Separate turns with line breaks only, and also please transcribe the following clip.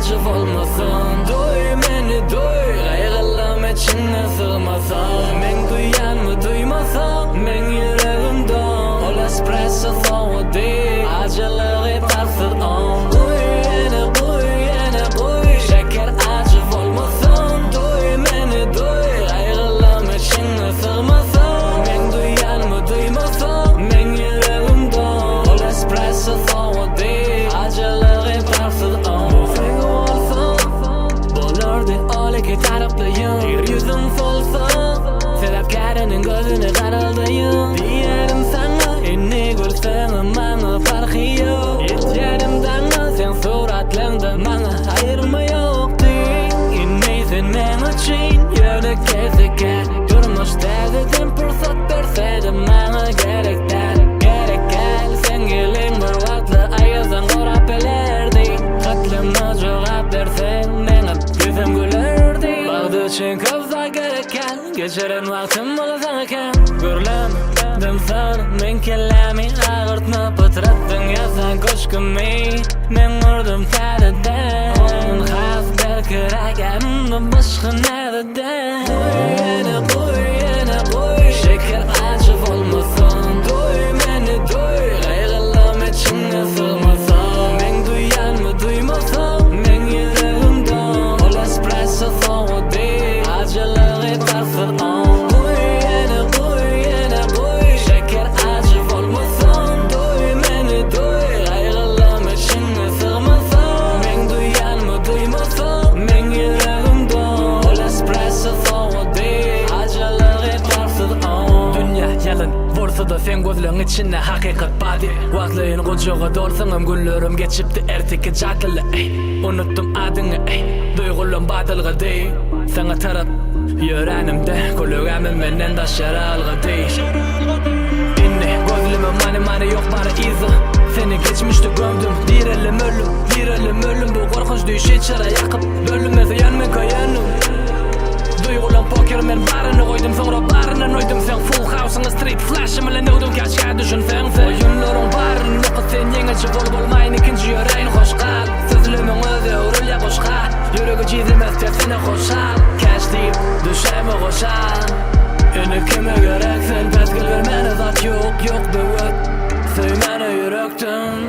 acı olmasın. Duy meni duy, gayrılım içine sığmasın. Men duyan mı duymasa, men yüreğimde ol espresso soğudu değil, acılığı tarsız on. Duy yine duy, şeker acı olmasın. Duy meni duy, gayrılım içine sığmasın. Men duyan mı duymasa, men yüreğimde ol espresso soğudu değil, acılığı tarsız on. Sen olsan, bolurdu ol iki taraflıyım. Bir yüzüm solsa, sebepkarının gözüne karıldayım. Diyelim sana, inni gülsün bana farkı yok. İlkerimden sen suratlarından bana ayırma yok değil. İnni sen men için yönü kesike. Durmuş dedim fırsat verseydim bana gerek gel. Sen gelin bir vakti ayızın korap elerdi. Katlıma cevap versen bana yüzüm gülerdi. Bağdı için kavza gereken geçeren vaktim olsaken. Gürlendim sana men kelami ağırtma pıtrattın yazan koşkumu. Men vurdum tadeden has belki rakamda başka nerede. Duy yine duy, şeker acı olmasın. Duy meni duy, gayrılım içine sığmasın. Men duyan mı duymasa, men yüreğimde ol espresso soğudu değil, acılığı tarsız on. Duy yine duy, şeker acı olmasın. Duy meni duy, gayrılım içine sığmasın. Men duyan mı duymasa, men yüreğimde ol espresso soğudu değil, acılığı tarsız on. Dünya yalan borsa da sen gözlüğün içinde hakikat badi. Vaktliğin kucağı dorsam günlerim geçipti erteki cakılı. Unuttum adını, duygulum batılgı değil. Sana taraf yüreğimde kulağımın menden da şaralgı değil. İnni gözlüğüme mani yok bana izi. Seni geçmişte gömdüm, direlim ölüm. Bu korkunç düşü içeri yakıp bölünmesi yanmen kayanım. Duygulan poker men barını koydum, sonra barından oydum. Sen full house'ın street flash'ım ile nöydüm kaçka düşünsen. Oyunların barını yok sen yengeci olmayın ikinci yüreğin hoş kal. Sözlümün özü uğrul ya boş kal. Yüreği çizilmez tepsine koşal. Cash deyip düşeme koşal. Yine kime gerek sen peskil vermene zat yok be vöt. Söymene yürekten